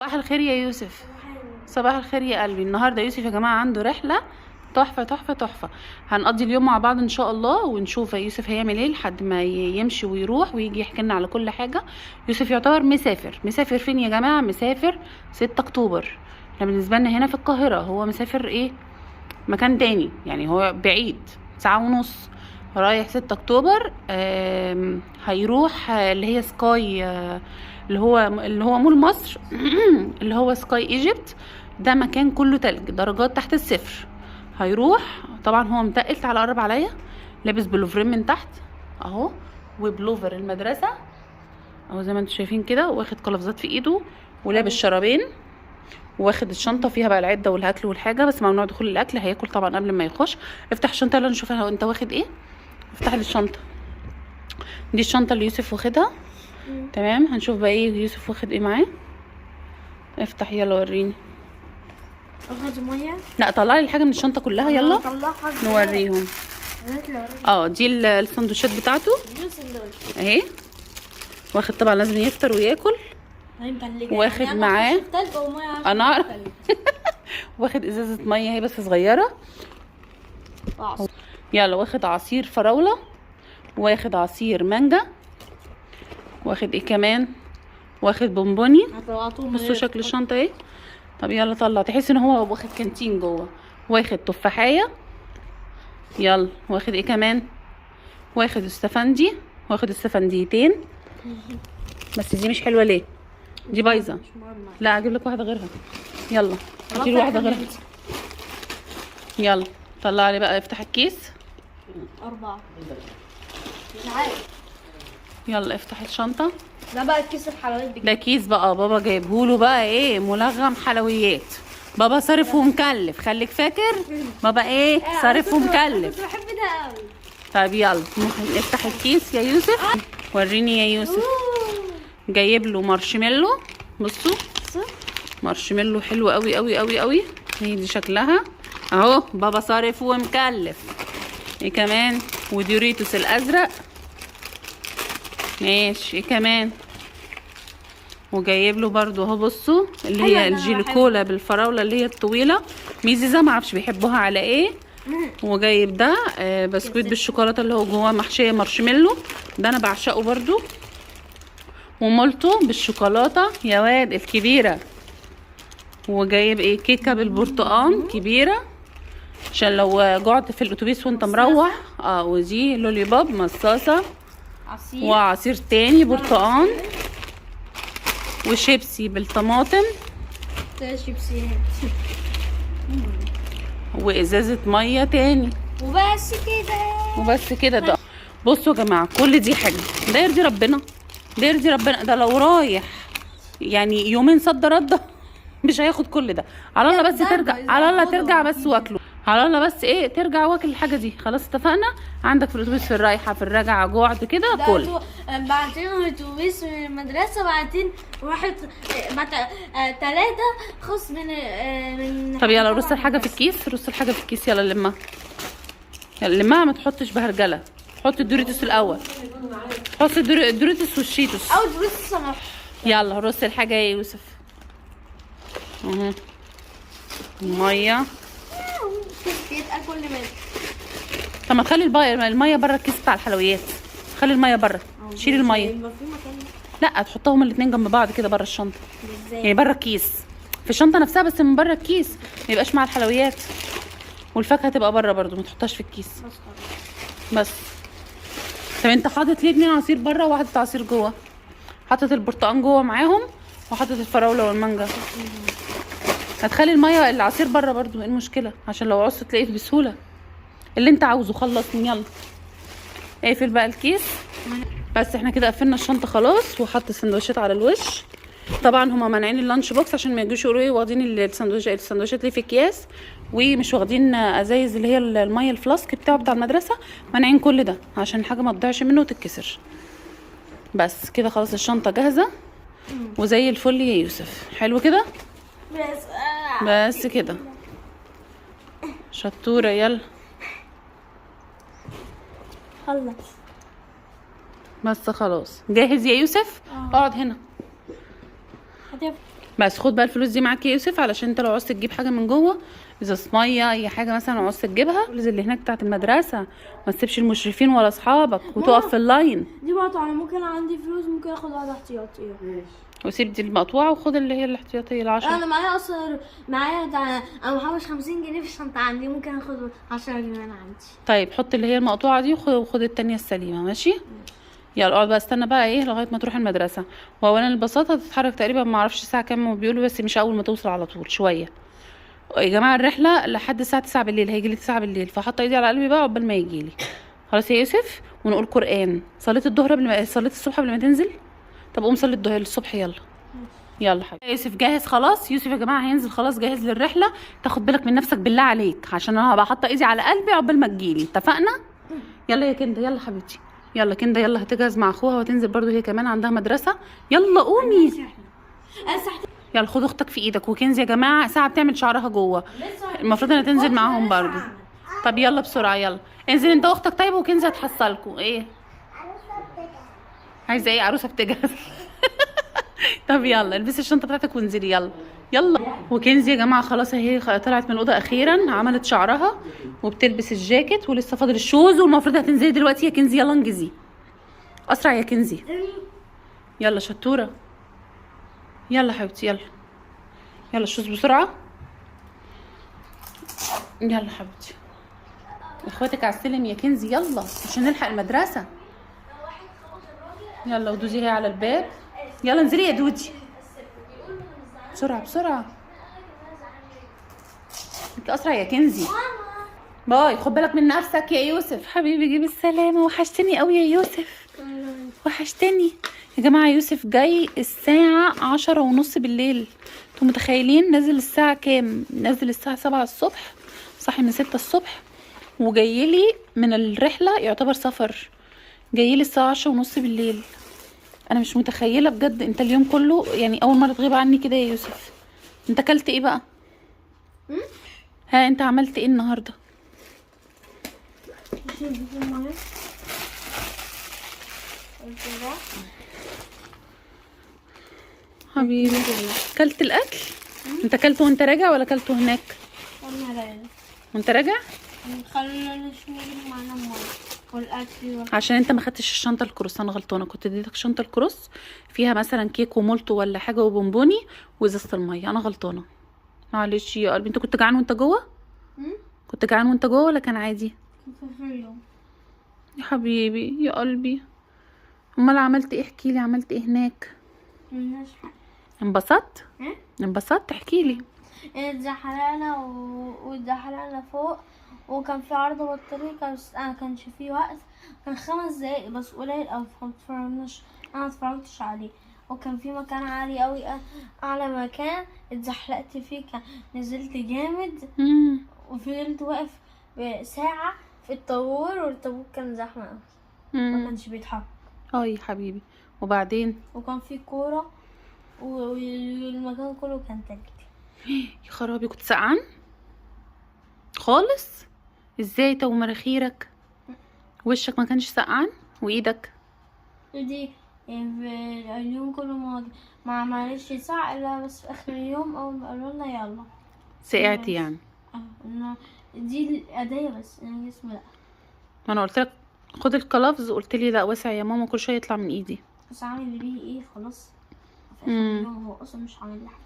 صباح الخير يا يوسف. صباح الخير يا قلبي. النهارده يوسف يا جماعه عنده رحله تحفه تحفه تحفه. هنقضي اليوم مع بعض ان شاء الله، ونشوف يوسف هيعمل ايه لحد ما يمشي ويروح ويجي يحكي لنا على كل حاجه. يوسف يعتبر مسافر فين يا جماعه؟ مسافر 6 اكتوبر. احنا بالنسبه لنا هنا في القاهره، هو مسافر ايه؟ مكان تاني، يعني هو بعيد ساعه ونص. رايح 6 اكتوبر. هيروح اللي هي سكاي، اللي هو مول مصر اللي هو سكاي ايجيبت. ده مكان كله تلج، درجات تحت الصفر. هيروح طبعا، هو متقل، تعالى قرب عليا. لابس بلوفرين من تحت اهو، وبلوفر المدرسه اهو زي ما انتم شايفين كده، واخد قفازات في ايده، ولابس شرابين، واخد الشنطه فيها بقى العده والاكل والحاجه، بس ممنوع دخول الاكل، هياكل طبعا قبل ما يخش. افتح الشنطه يلا نشوف انت واخد ايه. افتح لي الشنطه. دي الشنطه اللي يوسف واخدها. تمام، هنشوف بقى ايه يوسف واخد ايه معاه. افتح يلا وريني. اخد ميه؟ لا، طلعي الحاجه من الشنطه كلها يلا نوريهم. دي السندوتشات بتاعته اهي. واخد طبعا لازم يفطر وياكل. واخد معاه انا واخد ازازه ميه اهي بس صغيره. يلا، واخد عصير فراوله، واخد عصير مانجا، واخد ايه كمان؟ واخد بونبوني. بصوا شكل الشنطه ايه. طب يلا طلع، تحس ان هو واخد كانتين جوه. واخد تفاحيه. يلا، واخد ايه كمان؟ واخد استفندي، واخد استفنديتين. بس دي مش حلوه ليه؟ دي بايظه. لا، اجيب لك واحده غيرها. يلا هاتي لي واحده غيرها. يلا طلع لي بقى، افتح الكيس. 4. يلا افتح الشنطه. ده بقى كيس الحلويات ده كيس بقى بابا جايبهوله بقى ايه، ملغم حلويات. بابا صارف ومكلف، خليك فاكر. بابا ايه؟ صارف ومكلف. كنت بحب ده قوي. طيب يلا افتح الكيس يا يوسف. وريني يا يوسف. جايب له مارشميلو. بصوا مارشميلو حلو قوي قوي قوي قوي. هي دي شكلها اهو. بابا صارف ومكلف. ايه كمان؟ وديوريتوس الازرق. ماشي، ايه كمان؟ وجايب له برضو اهو. بصوا اللي هي الجيليكولا بالفراوله اللي هي الطويله. ميزيزا ما اعرفش بيحبوها على ايه. وجايب ده بسكويت بالشوكولاته اللي هو جواه محشيه مارشميلو. ده انا بعشقه برضو. ومولتو بالشوكولاته يا واد الكبيره. وجايب ايه؟ كيكه بالبرتقال كبيره عشان لو جعت في الاتوبيس وانت مروح. ودي لولي بوب مصاصه. وعصير تاني برتقال. وشيبسي بالطماطم. شيبسي. وازازه ميه تاني. وبس كده ده. بصوا يا جماعه، كل دي حاجه ده يرضي ربنا. ده يرضي ربنا. ده لو رايح يعني يومين صد رده مش هياخد كل ده. على الله بس ترجع، على الله ترجع بس واكله. على الله بس ايه، ترجع واكل الحاجه دي. خلاص اتفقنا. عندك في الاتوبيس، في الرايحه، في الراجعه، جوعت كده كل. بعدين الاتوبيس من المدرسه، بعدين واحد بعد 3 خص من طب يلا رص الحاجه في الكيس. رص الحاجه في الكيس يلا لمها. يلا لمها، ما تحطش بهرجله. حط الدوريتوس الاول. حط الدوريتوس والشيتوس. او دروس. يلا رص الحاجه يا يوسف. اهو ميه. كل ما طب ما تخلي الميه بره الكيس بتاع الحلويات. خلي الميه بره. شيل الميه. لا، تحطهم الاثنين جنب بعض كده بره الشنطه. يعني بره الكيس، في الشنطه نفسها بس من بره الكيس، ما يبقاش مع الحلويات. والفاكهه تبقى بره برضو، ما تحطهاش في الكيس بس. طب انت حاطط ليه 2 عصير بره وحاطط عصير جوه؟ حاطط البرتقال جوه معاهم، وحاطط الفراوله والمانجا. هتخلي الميه العصير بره برضو، ايه المشكله؟ عشان لو عوزت تلاقيه بسهوله. اللي انت عاوزه خلصني. يلا اقفل بقى الكيس. بس احنا كده قفلنا الشنطه خلاص، وحط السندوتشات على الوش. طبعا هما مانعين اللانش بوكس عشان ما يجوش يقولوا ايه واخدين السندوتشات ليه في اكياس، ومش واخدين ازايز اللي هي الميه الفلاسك بتاع المدرسه. مانعين كل ده عشان الحاجه ما تضيعش منه وتتكسر. بس كده خلاص الشنطه جاهزه وزي الفل يا يوسف. حلو كده. بس كده شطوره. يلا خلص. بس خلاص جاهز يا يوسف. اقعد هنا. بس خد بقى الفلوس دي معاك يا يوسف، علشان انت لو عوزت تجيب حاجه من جوه، ازازه ميه اي حاجه مثلا عوزت تجيبها، الفلوس اللي هناك بتاعت المدرسه، ما تسيبش المشرفين ولا اصحابك وتقف في اللاين. دي برضه انا ممكن عندي فلوس ممكن اخد واحده احتياطيه. وسيب دي المقطوعه وخد اللي هي الاحتياطيه ال10. انا معايا اصلا معايا انا محوش 50 جنيه في الشنطه عندي، ممكن اخد 10 جنيه انا عندي. طيب حط اللي هي المقطوعه دي وخد التانية السليمه، ماشي. يلا اقعد بقى استنى بقى ايه لغايه ما تروح المدرسه. واولا الباصات هتتحرك تقريبا ما اعرفش الساعه كام بيقولوا، بس مش اول ما توصل على طول، شويه. يا جماعه الرحله لحد الساعه 9 بالليل، هيجي لي 9 بالليل، فحط ايدي على قلبي بقى عقبال ما يجي لي. خلاص يا يوسف. ونقول قران. صليت الظهر صليت الصبح قبل ما تنزل. طب قوم صلي الظهر الصبح يلا. يلا حبيبي يوسف جاهز خلاص. يوسف يا جماعه هينزل خلاص، جاهز للرحله. تاخد بالك من نفسك بالله عليك، عشان انا هبقى حاطه ايدي على قلبي عقبال ما تجيلي، اتفقنا؟ يلا يا كنده، يلا حبيبتي. يلا كنده، يلا هتجهز مع اخوها وتنزل برضو، هي كمان عندها مدرسه. يلا قومي. يلا خد اختك في ايدك. وكنزي يا جماعه ساعه بتعمل شعرها جوه، المفروض انها تنزل معاهم برضو. طب يلا بسرعه، يلا انزل انت واختك. طيب وكنزي هتحصلكوا ايه؟ عايزه ايه؟ عروسه بتجهز. طب يلا البسي الشنطه بتاعتك وانزلي يلا. يلا. وكنزي يا جماعه خلاص اهي طلعت من الاوضه اخيرا، عملت شعرها وبتلبس الجاكيت ولسه فاضل الشوز، والمفروض هتنزلي دلوقتي يا كنزي. يلا انجزي اسرع يا كنزي. يلا شطوره. يلا حبيبتي يلا. يلا الشوز بسرعه. يلا حبيبتي. اخواتك على السلم يا كنزي يلا عشان نلحق المدرسه. يلا ودودي هي على الباب. يلا انزلي يا دودي بسرعه بسرعه. انت اسرع يا كنزي. باي. خد بالك من نفسك يا يوسف. حبيبي جيب السلامه، وحشتني قوي يا يوسف، وحشتني. يا جماعه يوسف جاي الساعه 10:30 بالليل. انتوا متخيلين نازل الساعه كام؟ نازل الساعه 7 الصبح، صاحي من 6 الصبح، وجايلي من الرحله يعتبر سفر، جايلي الساعه 10:30 بالليل. انا مش متخيله بجد. انت اليوم كله يعني اول مره تغيب عني كده يا يوسف. انت اكلت ايه بقى؟ ها انت عملت ايه النهارده؟ حبيبي اكلت الاكل. انت اكلته وانت راجع ولا اكلته هناك وانت راجع؟ خلينا نشيل معانا ميه والاكل عشان انت ما خدتش الشنطه الكروس. انا غلطانه، كنت اديتك شنطه الكروس فيها مثلا كيك ومولتو ولا حاجه وبونبوني وازازه الميه. انا غلطانه معلش يا قلبي. انت كنت جعان وانت جوه؟ كنت جعان وانت جوه ولا كان عادي؟ يا حبيبي يا قلبي. امال عملت ايه؟ احكي لي عملت ايه هناك. انبسطت؟ انبسطت؟ احكي لي. اتزحلقنا واتزحلقنا فوق، وكان في عرض بطارية بس انا كانش فيه وقت، كان 5 دقايق بس قليل اوي، انا متفرجتش عليه. وكان في مكان عالي اوي، اعلى مكان اتزحلقت فيه، كان نزلت جامد وفضلت واقف ساعة في الطابور، والطابور كان زحمة اوي ما كانش بيتحرك. يا حبيبي. وبعدين؟ وكان في كورة والمكان كله كان تلج. يا خرابي. كنت سقعان خالص؟ ازاي؟ طب ومراخيرك وشك ما كانش سقعان وايدك؟ دي اليوم كله ما عملش ساعة الا بس في اخر اليوم اول ما قالوا لنا يلا سقعتي يعني. دي الأداية بس انا جسمي لا. ما انا قلت لك خد الكلافز، قلت لي لا واسع يا ماما كل شويه يطلع من ايدي. بس عامل بيه ايه خلاص في اخر اليوم، هو اصلا مش عامل لي حاجه.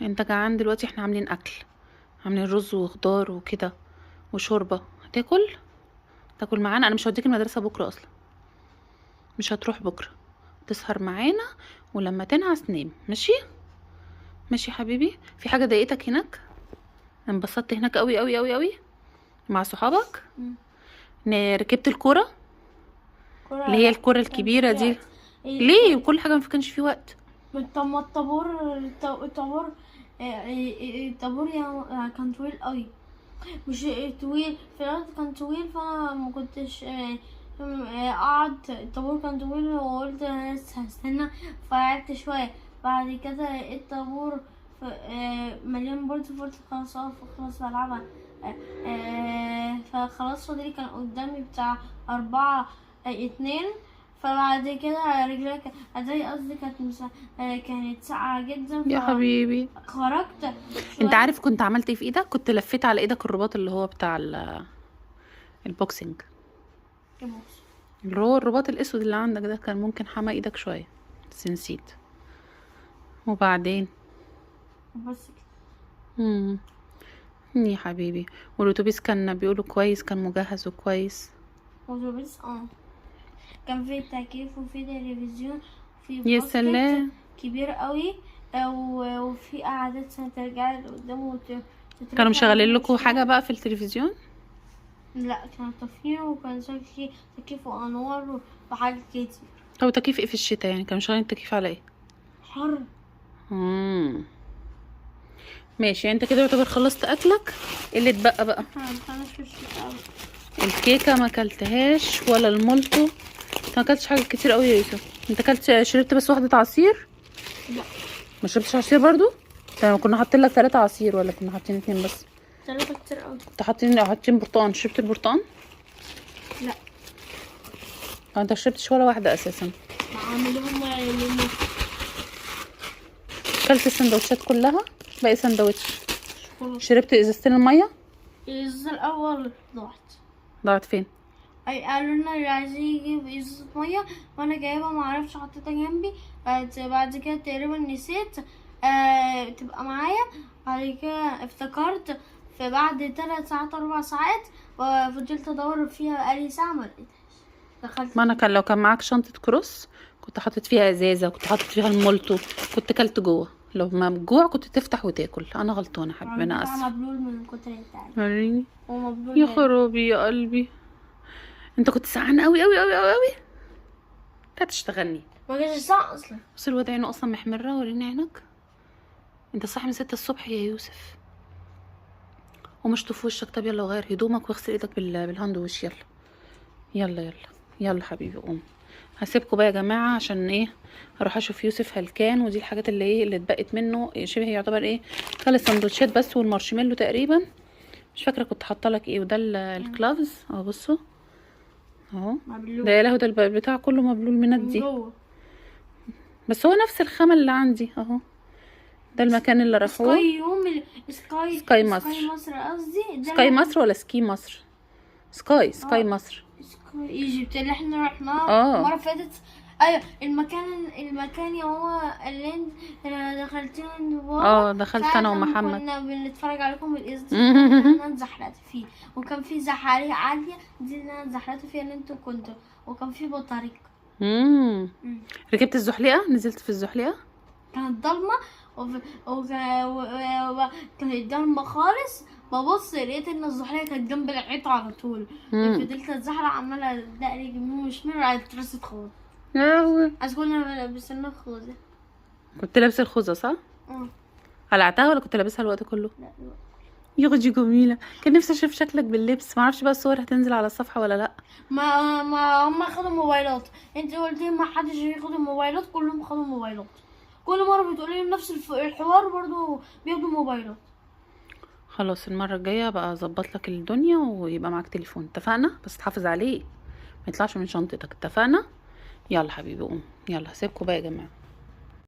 انت جعان دلوقتي؟ احنا عاملين اكل، عاملين رز وخضار وكده وشوربه. تاكل معانا؟ انا مش هوديك المدرسه بكره اصلا، مش هتروح بكره، تسهر معانا ولما تنعس نام. ماشي ماشي حبيبي. في حاجه ضايقتك هناك؟ انبسطت هناك قوي قوي قوي قوي مع صحابك؟ ركبت الكوره اللي هي الكوره الكبيره دي؟ ليه؟ وكل حاجه ما كانش في وقت. طب ما الطابور كان طويل قوي، مش طويل في الارض، كان طويل، فانا ما كنتش قعد. الطابور كان طويل وقلت انا لسه هستنى، فقعدت شويه. بعد كده الطابور مليان برضه، فقلت خلاص اقف خلاص بلعبها. فخلاص فاضلي كان قدامي بتاع 4-2، فبعد كده رجلي ازاي قصدي كانت ساقعة جدا. يا حبيبي خرجت انت عارف كنت عملت ايه في ايدك؟ كنت لفيت على ايدك الرباط اللي هو بتاع البوكسنج، اللي هو الرباط الاسود اللي عندك ده، كان ممكن حمى ايدك شويه بس نسيت. وبعدين بس كده. يا حبيبي، والاتوبيس كان بيقولوا كويس، كان مجهز وكويس. اتوبيس كان فيه تكييف وفيه تلفزيون وفيه يا باسكت سلام. كبير قوي، وفي قعدات ترجعي لقدام كانوا مشغلين لكم حاجه بقى في التلفزيون؟ لا، كانوا طافيين وكان فيه تكييف وانوار وحاجات كتير. طب تكييف ايه في الشتاء يعني؟ كانوا مشغلين التكييف على ايه؟ حر. ماشي، انت كده يعتبر خلصت اكلك. ايه اللي اتبقى بقى؟ الكيكه ما اكلتهاش ولا المولتو. انت ما اكلتش حاجه كتير قوي يا يوسف. انت اكلت شربت بس واحده عصير؟ لا، ما شربتش عصير برضو؟ طيب كنا حاطين لك 3 عصير ولا كنا حاطين 2 بس؟ 3 كتير قوي. كنت حاطين برتقان. شربت البرتقان؟ لا، انت ما شربتش ولا واحده اساسا. عاملهم اكلت السندوتشات كلها؟ باقي سندوتش. شربت ازازتين الميه؟ الازازه الاول ضاعت فين؟ قالوا لنا اللي عايز يجيب ازازه ميه وانا جايبها، ما عرفش حطيتها جنبي. بعد كده تقريبا نسيت تبقى معايا. بعد كده افتكرت، فبعد 3 ساعات 4 ساعات فضلت ادور فيها بقالي ساعه ما لقيتهاش. دخلت. ما انا كان لو كان معاك شنطه كروس كنت حاطط فيها ازازه وكنت حاطط فيها المولتو، كنت كلت جوه. لو ما جوع كنت تفتح وتاكل. انا غلطانه يا حبيبي، انا اسفه. مبلول من كتر التعب. وريني ومبلول يا خرابي يا قلبي. انت كنت سعان قوي قوي قوي قوي قوي. انت هتشتغلني. ما كانش ساعه اصلا. بص الواد عينه اصلا محمره. وريني عينك. انت صاحي من 6 الصبح يا يوسف. ومش طف وشك. طب يلا غير هدومك واغسل ايدك بالهاند وش. يلا يلا يلا يلا حبيبي قوم. هسيبكم بقى يا جماعه عشان ايه، هروح اشوف يوسف هلكان. ودي الحاجات اللي ايه اللي اتبقت منه، شبه يعتبر ايه، كل السندوتشات بس والمارشميلو تقريبا. مش فاكره كنت حاطه لك ايه. وده الكلافز اهو، بصوا اهو. ده يا لهوي، ده البتاع كله مبلول مندي. بس هو نفس الخامه اللي عندي اهو. ده المكان اللي راحوه. سكاي مصر. سكاي مصر قصدي. سكاي مصر ولا سكي مصر؟ سكاي مصر. سكاي ايجيبت اللي احنا رحناه المره فاتت. ايوه، المكان يا هو اللي انت دخلتيه عند بابا. دخلت انا ومحمد. كنا بنتفرج عليكم بالقصد. انا اتزحلقت فيه، وكان في زحاليق عاليه دي اللي انا اتزحلقت فيها اللي انتوا كنتوا، وكان في بطاريق. ركبت الزحليقه؟ نزلت في الزحليقه؟ كانت ضلمه كانت ضلمه خالص. ببص لقيت ان الزحليقه كانت جنب الحيط على طول. فضلت اتزحلق عماله ادقلي يمين وشمال وقعدت راسي تخوض. عايز كنا لابسين خوذه. كنت لابسه الخوذه صح؟ قلعتها ولا كنت لابسها الوقت كله؟ لا، يا غدي جميله. كان نفسي اشوف شكلك باللبس. ما اعرفش بقى الصور هتنزل على الصفحه ولا لا. ما هم خدوا موبايلات. انت قلتي ما حدش ياخد الموبايلات، كلهم خدوا موبايلات. كل مره بتقولي لي نفس الحوار، برضو بياخدوا موبايلات. خلاص المره الجايه بقى اظبط لك الدنيا ويبقى معاك تليفون. اتفقنا؟ بس تحافظ عليه ما يطلعش من شنطتك. اتفقنا؟ يلا حبيبي قوم. يلا هسيبكم بقى يا جماعه.